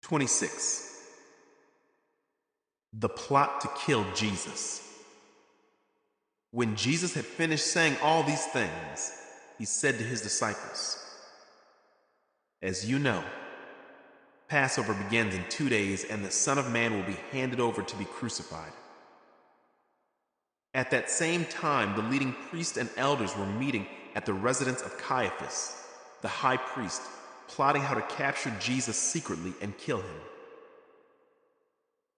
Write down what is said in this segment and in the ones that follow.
26. The plot to kill Jesus. When Jesus had finished saying all these things, he said to his disciples, "As you know, Passover begins in 2 days, and the Son of Man will be handed over to be crucified." At that same time, the leading priests and elders were meeting at the residence of Caiaphas, the high priest, plotting how to capture Jesus secretly and kill him.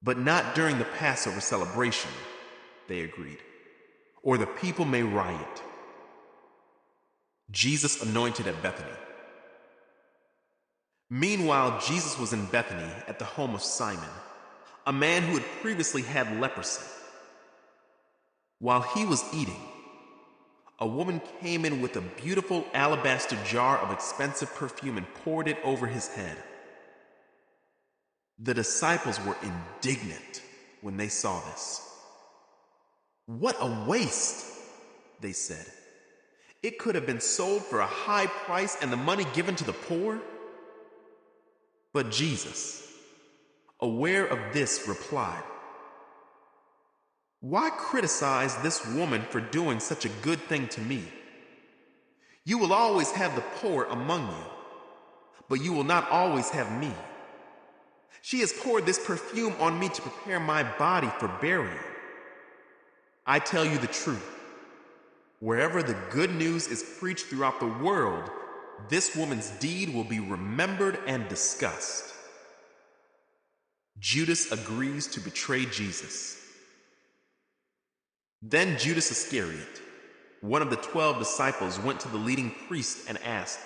But not during the Passover celebration, they agreed, or the people may riot. Jesus anointed at Bethany. Meanwhile, Jesus was in Bethany at the home of Simon, a man who had previously had leprosy. While he was eating, a woman came in with a beautiful alabaster jar of expensive perfume and poured it over his head. The disciples were indignant when they saw this. "What a waste," they said. "It could have been sold for a high price and the money given to the poor." But Jesus, aware of this, replied, "Why criticize this woman for doing such a good thing to me? You will always have the poor among you, but you will not always have me. She has poured this perfume on me to prepare my body for burial. I tell you the truth. Wherever the good news is preached throughout the world, this woman's deed will be remembered and discussed." Judas agrees to betray Jesus. Then Judas Iscariot, one of the 12 disciples, went to the leading priest and asked,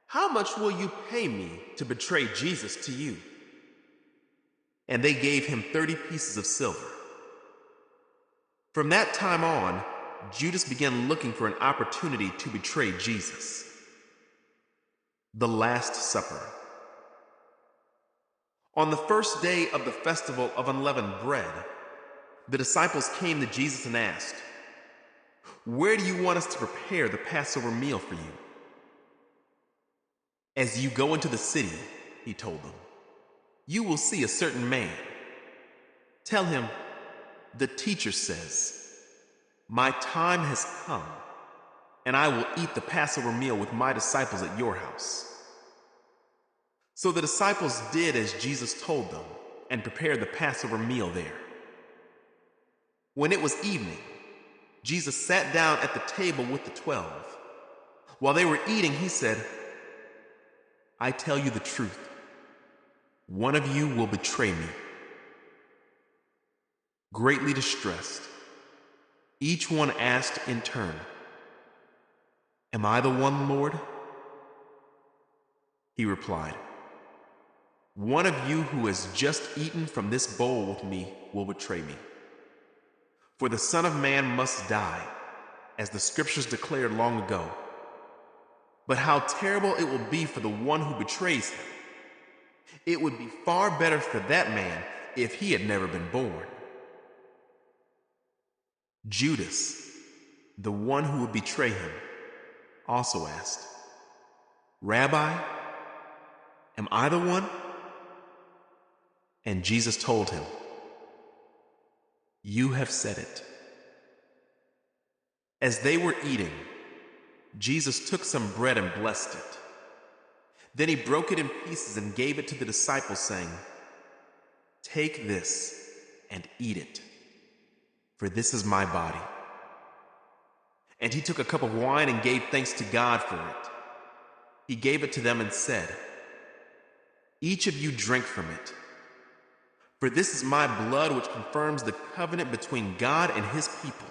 "How much will you pay me to betray Jesus to you?" And they gave him 30 pieces of silver. From that time on, Judas began looking for an opportunity to betray Jesus. The Last Supper. On the first day of the festival of unleavened bread, the disciples came to Jesus and asked, "Where do you want us to prepare the Passover meal for you?" "As you go into the city," he told them, "you will see a certain man. Tell him, 'The teacher says, my time has come, and I will eat the Passover meal with my disciples at your house.'" So the disciples did as Jesus told them and prepared the Passover meal there. When it was evening, Jesus sat down at the table with the 12. While they were eating, he said, "I tell you the truth. One of you will betray me." Greatly distressed, each one asked in turn, "Am I the one, Lord?" He replied, "One of you who has just eaten from this bowl with me will betray me. For the Son of Man must die, as the scriptures declared long ago. But how terrible it will be for the one who betrays him. It would be far better for that man if he had never been born." Judas, the one who would betray him, also asked, "Rabbi, am I the one?" And Jesus told him, "You have said it." As they were eating, Jesus took some bread and blessed it. Then he broke it in pieces and gave it to the disciples, saying, "Take this and eat it, for this is my body." And he took a cup of wine and gave thanks to God for it. He gave it to them and said, "Each of you drink from it, for this is my blood which confirms the covenant between God and his people.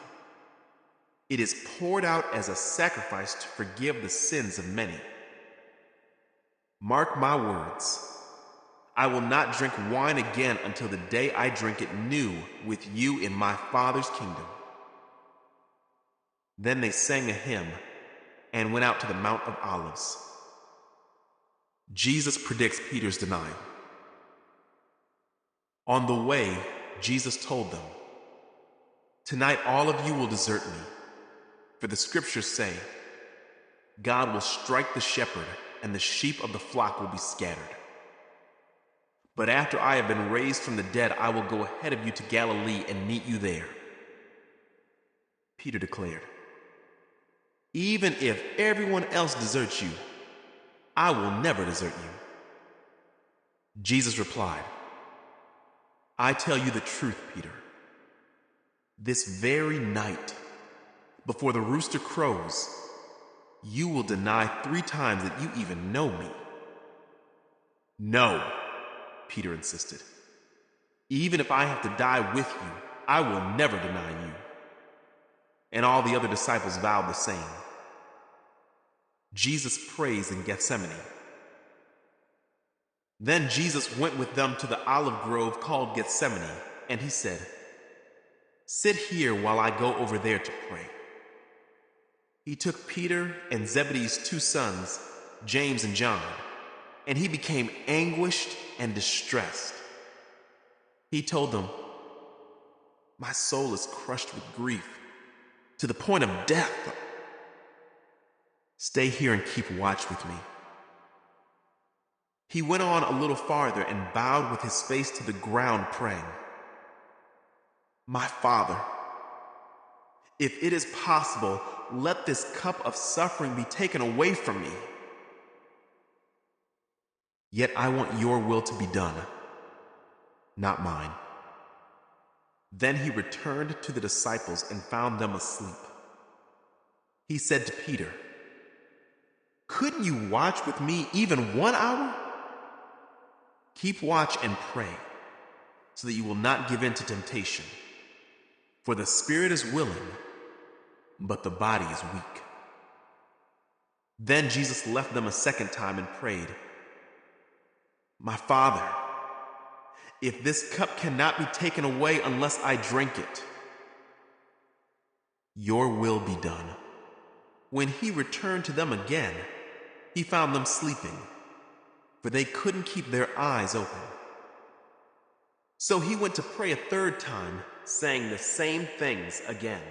It is poured out as a sacrifice to forgive the sins of many. Mark my words, I will not drink wine again until the day I drink it new with you in my Father's kingdom." Then they sang a hymn and went out to the Mount of Olives. Jesus predicts Peter's denial. On the way, Jesus told them, "Tonight all of you will desert me, for the scriptures say, God will strike the shepherd and the sheep of the flock will be scattered. But after I have been raised from the dead, I will go ahead of you to Galilee and meet you there." Peter declared, "Even if everyone else deserts you, I will never desert you." Jesus replied, "I tell you the truth, Peter. This very night, before the rooster crows, you will deny 3 times that you even know me." "No," Peter insisted. "Even if I have to die with you, I will never deny you." And all the other disciples vowed the same. Jesus prays in Gethsemane. Then Jesus went with them to the olive grove called Gethsemane, and he said, "Sit here while I go over there to pray." He took Peter and Zebedee's 2 sons, James and John, and he became anguished and distressed. He told them, "My soul is crushed with grief to the point of death. Stay here and keep watch with me." He went on a little farther and bowed with his face to the ground, praying, "My Father, if it is possible, let this cup of suffering be taken away from me. Yet I want your will to be done, not mine." Then he returned to the disciples and found them asleep. He said to Peter, "Couldn't you watch with me even 1 hour? Keep watch and pray, so that you will not give in to temptation. For the spirit is willing, but the body is weak." Then Jesus left them a second time and prayed, "My Father, if this cup cannot be taken away unless I drink it, your will be done." When he returned to them again, he found them sleeping, for they couldn't keep their eyes open. So he went to pray a 3rd time, saying the same things again.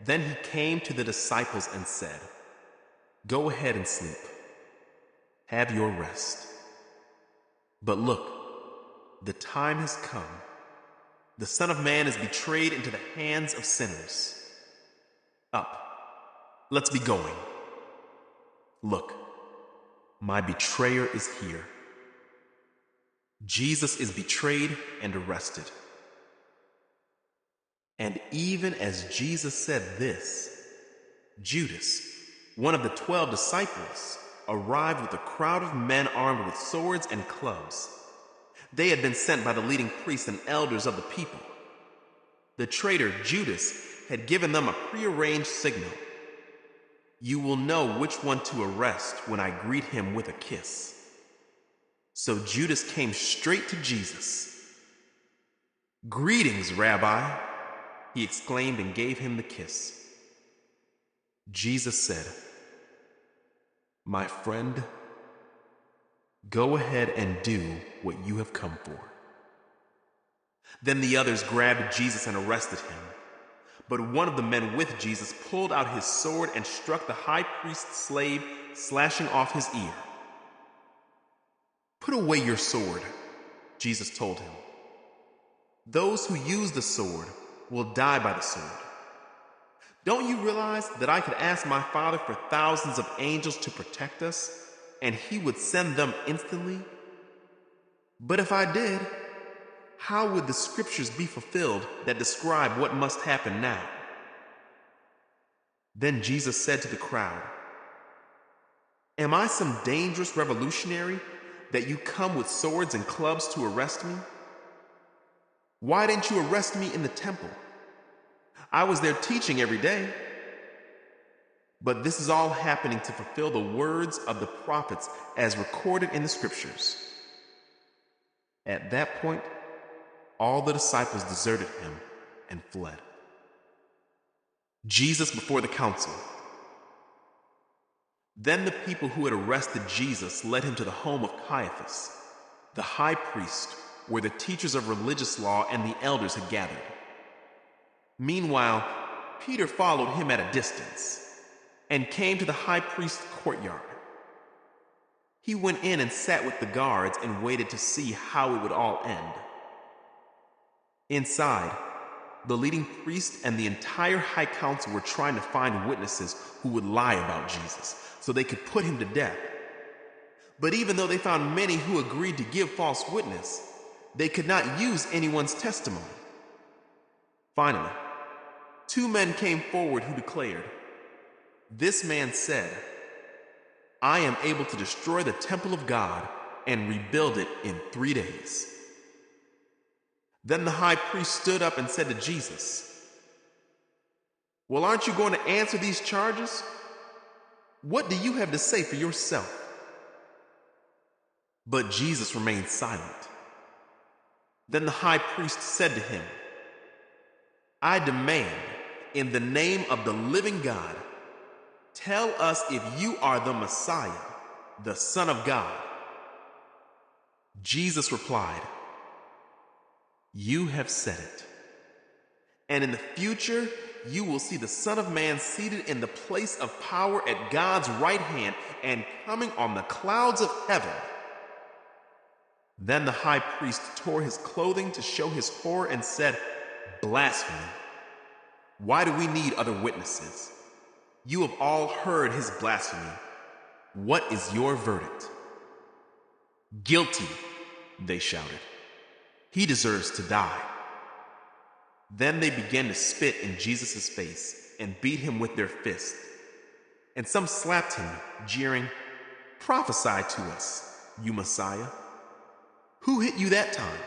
Then he came to the disciples and said, "Go ahead and sleep. Have your rest. But look, the time has come. The Son of Man is betrayed into the hands of sinners. Up, let's be going. Look, my betrayer is here." Jesus is betrayed and arrested. And even as Jesus said this, Judas, one of the 12 disciples, arrived with a crowd of men armed with swords and clubs. They had been sent by the leading priests and elders of the people. The traitor Judas had given them a prearranged signal. "You will know which one to arrest when I greet him with a kiss." So Judas came straight to Jesus. "Greetings, Rabbi," he exclaimed and gave him the kiss. Jesus said, "My friend, go ahead and do what you have come for." Then the others grabbed Jesus and arrested him. But one of the men with Jesus pulled out his sword and struck the high priest's slave, slashing off his ear. "Put away your sword," Jesus told him. "Those who use the sword will die by the sword. Don't you realize that I could ask my Father for thousands of angels to protect us, and he would send them instantly? But if I did, how would the scriptures be fulfilled that describe what must happen now?" Then Jesus said to the crowd, "Am I some dangerous revolutionary that you come with swords and clubs to arrest me? Why didn't you arrest me in the temple? I was there teaching every day." But this is all happening to fulfill the words of the prophets as recorded in the scriptures. At that point, all the disciples deserted him and fled. Jesus before the council. Then the people who had arrested Jesus led him to the home of Caiaphas, the high priest, where the teachers of religious law and the elders had gathered. Meanwhile, Peter followed him at a distance and came to the high priest's courtyard. He went in and sat with the guards and waited to see how it would all end. Inside, the leading priest and the entire high council were trying to find witnesses who would lie about Jesus so they could put him to death. But even though they found many who agreed to give false witness, they could not use anyone's testimony. Finally, 2 men came forward who declared, "This man said, 'I am able to destroy the temple of God and rebuild it in 3 days.'" Then the high priest stood up and said to Jesus, "Well, aren't you going to answer these charges? What do you have to say for yourself?" But Jesus remained silent. Then the high priest said to him, "I demand, in the name of the living God, tell us if you are the Messiah, the Son of God." Jesus replied, "You have said it. And in the future, you will see the Son of Man seated in the place of power at God's right hand and coming on the clouds of heaven." Then the high priest tore his clothing to show his horror and said, "Blasphemy! Why do we need other witnesses? You have all heard his blasphemy. What is your verdict?" "Guilty," they shouted. "He deserves to die." Then they began to spit in Jesus' face and beat him with their fists. And some slapped him, jeering, "Prophesy to us, you Messiah. Who hit you that time?"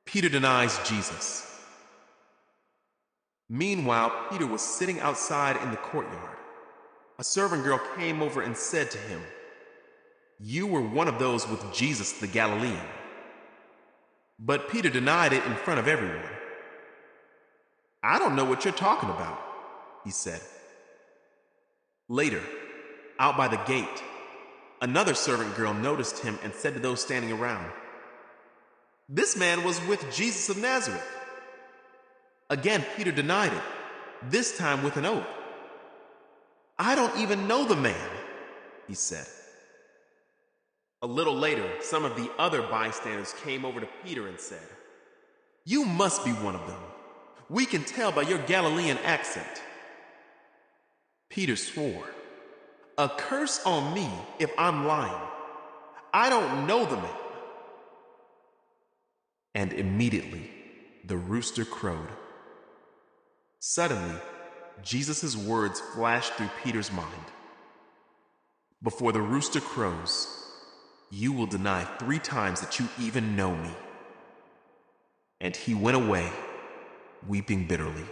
Peter denies Jesus. Meanwhile, Peter was sitting outside in the courtyard. A servant girl came over and said to him, "You were one of those with Jesus the Galilean." But Peter denied it in front of everyone. "I don't know what you're talking about," he said. Later, out by the gate, another servant girl noticed him and said to those standing around, "This man was with Jesus of Nazareth." Again, Peter denied it, this time with an oath. "I don't even know the man," he said. A little later, some of the other bystanders came over to Peter and said, "You must be one of them. We can tell by your Galilean accent." Peter swore, "A curse on me if I'm lying. I don't know the man." And immediately the rooster crowed. Suddenly, Jesus' words flashed through Peter's mind. "Before the rooster crows, you will deny 3 times that you even know me." And he went away, weeping bitterly.